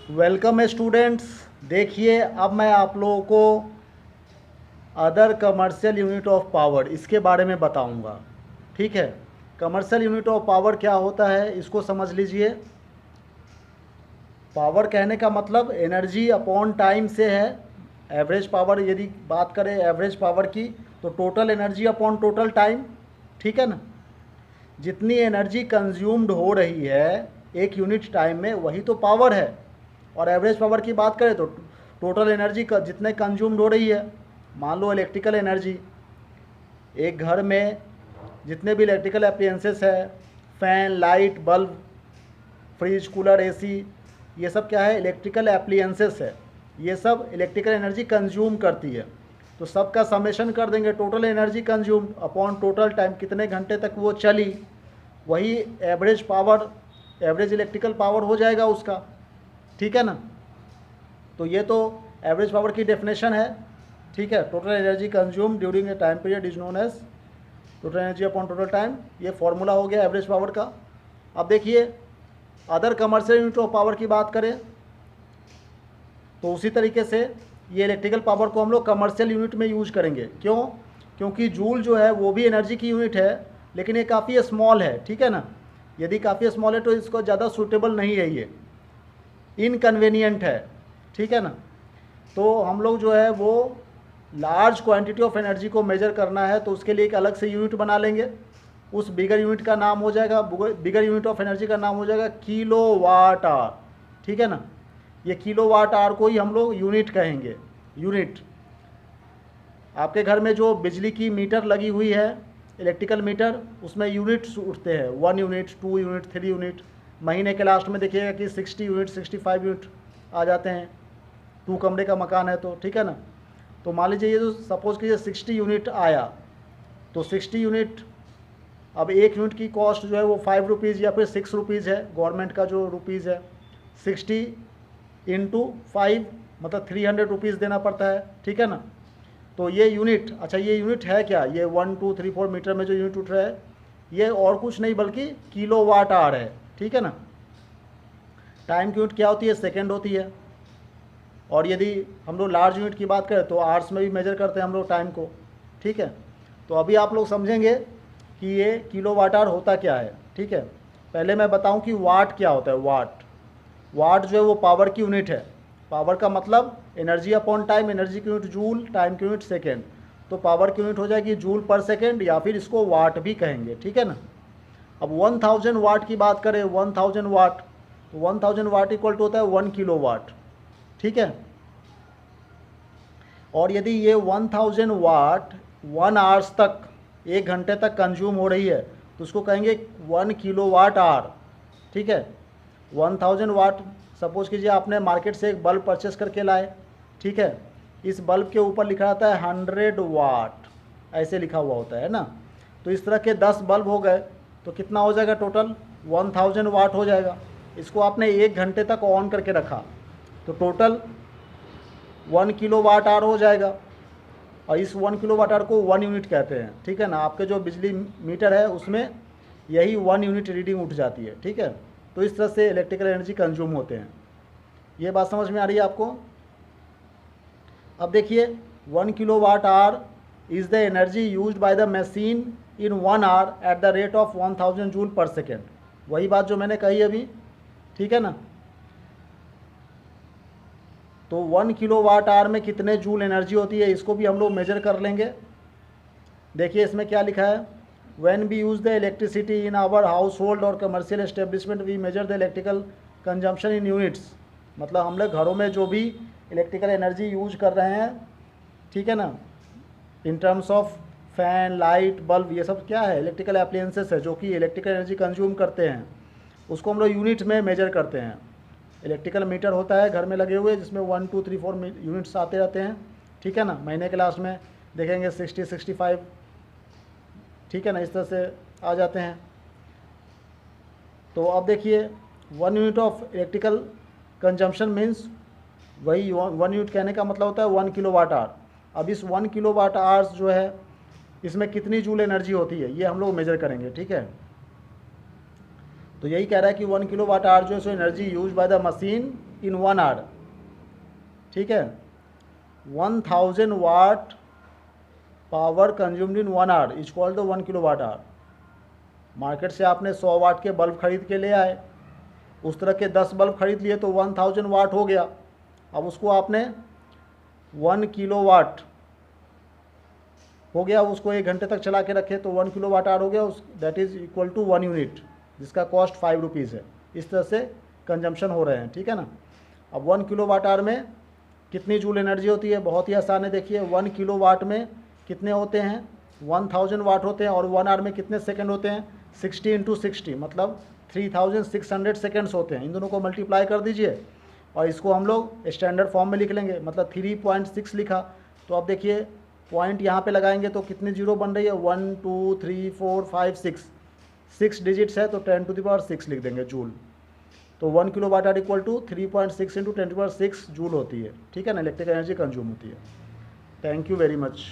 Welcome students. देखिए अब मैं आप लोगों को other commercial unit of power इसके बारे में बताऊंगा। ठीक है, कमर्शियल यूनिट ऑफ पावर क्या होता है इसको समझ लीजिए। पावर कहने का मतलब एनर्जी अपॉन टाइम से है। एवरेज पावर यदि बात करें एवरेज पावर की तो total energy upon total time. ठीक है ना, जितनी एनर्जी कंज्यूम्ड हो रही है एक यूनिट टाइम में वही तो पावर है। और एवरेज पावर की बात करें तो टोटल एनर्जी का जितने कंज्यूम्ड हो रही है। मान लो इलेक्ट्रिकल एनर्जी, एक घर में जितने भी इलेक्ट्रिकल अप्लायंसेस है, fan, light, bulb, fridge, cooler, AC, ये सब क्या है, इलेक्ट्रिकल अप्लायंसेस है। ये सब इलेक्ट्रिकल एनर्जी कंज्यूम करती है। तो सबका समेशन कर देंगे, total energy consume upon total time, कितने घंटे तक वो चली, वही average power, average electrical power हो जाएगा उसका। ठीक है ना, तो ये तो एवरेज पावर की डेफिनेशन है। ठीक है, total energy consume during a time period is known as total energy upon total time. ये फॉर्मूला हो गया एवरेज पावर का। अब देखिए other commercial unit of power की बात करें तो उसी तरीके से ये इलेक्ट्रिकल पावर को हम लोग कमर्शियल यूनिट में यूज करेंगे। क्यों? क्योंकि जूल जो है वो भी एनर्जी की यूनिट है, लेकिन ये काफ़ी स्मॉल है। ठीक है ना, यदि काफ़ी स्मॉल है तो इसको ज़्यादा सूटेबल नहीं है, ये इनकन्वीनियंट है। ठीक है ना, तो हम लोग जो है वो लार्ज क्वांटिटी ऑफ एनर्जी को मेजर करना है तो उसके लिए एक अलग से यूनिट बना लेंगे। उस बिगर यूनिट का नाम हो जाएगा, बिगर यूनिट ऑफ एनर्जी का नाम हो जाएगा किलो वाट आवर। ठीक है ना, ये किलो वाट आवर को ही हम लोग यूनिट कहेंगे। यूनिट, आपके घर में जो बिजली की मीटर लगी हुई है, इलेक्ट्रिकल मीटर, उसमें यूनिट्स उठते हैं, 1 यूनिट, 2 यूनिट, 3 यूनिट। महीने के लास्ट में देखिएगा कि 60 यूनिट, 65 यूनिट आ जाते हैं। 2 कमरे का मकान है तो ठीक है ना, तो मान लीजिए ये जो सपोज़ कीजिए 60 यूनिट आया, तो 60 यूनिट, अब एक यूनिट की कॉस्ट जो है वो 5 रुपीज़ या फिर 6 रुपीज़ है, गवर्नमेंट का जो रुपीज़ है। 60 इंटू 5 मतलब 300 रुपीज़ देना पड़ता है। ठीक है ना, तो ये यूनिट, अच्छा ये यूनिट है क्या, ये 1 2 3 4 मीटर में जो यूनिट उठ रहा है ये और कुछ नहीं बल्कि किलो वाट आवर है। ठीक है ना, टाइम की यूनिट क्या होती है, सेकेंड होती है। और यदि हम लोग लार्ज यूनिट की बात करें तो आवर्स में भी मेजर करते हैं हम लोग टाइम को। ठीक है, तो अभी आप लोग समझेंगे कि ये किलो वाट आवर होता क्या है। ठीक है, पहले मैं बताऊं कि वाट क्या होता है। वाट, वाट जो है वो पावर की यूनिट है। पावर का मतलब एनर्जी अपॉन टाइम, एनर्जी की यूनिट जूल, टाइम की यूनिट सेकेंड, तो पावर की यूनिट हो जाएगी जूल पर सेकेंड या फिर इसको वाट भी कहेंगे। ठीक है ना, अब 1000 वाट की बात करें, 1000 वाट, तो 1000 वाट इक्वल टू होता है 1 किलो वाट। ठीक है, और यदि ये 1000 वाट 1 आवर्स तक, 1 घंटे तक कंज्यूम हो रही है तो उसको कहेंगे 1 किलो वाट आवर। ठीक है, 1000 वाट, सपोज कीजिए आपने मार्केट से एक बल्ब परचेस करके लाए। ठीक है, इस बल्ब के ऊपर लिखा रहता है 100 वाट, ऐसे लिखा हुआ होता है ना। तो इस तरह के 10 बल्ब हो गए तो कितना हो जाएगा, टोटल 1000 वाट हो जाएगा। इसको आपने 1 घंटे तक ऑन करके रखा तो टोटल 1 किलो वाट आवर हो जाएगा। और इस 1 किलो वाट आवर को 1 यूनिट कहते हैं। ठीक है ना, आपके जो बिजली मीटर है उसमें यही 1 यूनिट रीडिंग उठ जाती है। ठीक है, तो इस तरह से इलेक्ट्रिकल एनर्जी कंज्यूम होते हैं। ये बात समझ में आ रही है आपको? अब देखिए 1 kilo watt hour is the energy use by the machine in 1 hour at the rate of 1000 joule per second. वही बात जो मैंने कही अभी। ठीक है ना, तो 1 किलो वाट आवर में कितने जूल एनर्जी होती है इसको भी हम लोग मेजर कर लेंगे। देखिए इसमें क्या लिखा है, when we use the electricity in our household और commercial establishment we measure the electrical consumption in units. मतलब हम लोग घरों में जो भी इलेक्ट्रिकल एनर्जी यूज कर रहे हैं, ठीक है ना, in terms of fan, light, bulb, ये सब क्या है, इलेक्ट्रिकल अप्लायंसेस है जो कि इलेक्ट्रिकल एनर्जी कंज्यूम करते हैं। उसको हम लोग यूनिट में मेजर करते हैं। इलेक्ट्रिकल मीटर होता है घर में लगे हुए जिसमें 1 2 3 4 यूनिट्स आते रहते हैं। ठीक है ना, महीने के लास्ट में देखेंगे 60 65, ठीक है ना, इस तरह से आ जाते हैं। तो अब देखिए 1 unit of electrical consumption means, वही 1 यूनिट कहने का मतलब होता है 1 किलो वाट आवर। अब इस 1 किलो वाट आवर्स जो है इसमें कितनी जूल एनर्जी होती है ये हम लोग मेजर करेंगे। ठीक है, तो यही कह रहा है कि 1 किलो वाट आवर जो है सो energy use by the machine in 1 hour, ठीक है। 1000 watt power consumed in 1 hour is called the 1 kilo watt hour. Market से आपने 100 वाट के बल्ब खरीद के ले आए, उस तरह के 10 बल्ब खरीद लिए तो 1000 वाट हो गया। अब उसको आपने 1 किलो वाट हो गया, उसको 1 घंटे तक चला के रखे तो 1 किलो वाट आवर हो गया, उस that is equal to 1 unit, जिसका कॉस्ट 5 रुपीज़ है। इस तरह से कंजम्पशन हो रहे हैं, ठीक है ना। अब 1 किलो वाट आवर में कितनी जूल एनर्जी होती है, बहुत ही आसान है। देखिए 1 किलो वाट में कितने होते हैं, 1000 वाट होते हैं, और 1 आवर में कितने सेकंड होते हैं, 60 इंटू 60 मतलब 3600 सेकेंड्स होते हैं। इन दोनों को मल्टीप्लाई कर दीजिए और इसको हम लोग स्टैंडर्ड फॉर्म में लिख लेंगे, मतलब 3.6 लिखा। तो अब देखिए पॉइंट यहाँ पे लगाएंगे तो कितनी जीरो बन रही है, 1 2 3 4 5 6 डिजिट्स है, तो 10⁶ लिख देंगे जूल। तो 1 kilo watt hour equal to 3.6 into 10⁶ joule होती है, ठीक है ना, इलेक्ट्रिकल एनर्जी कंज्यूम होती है। Thank you very much.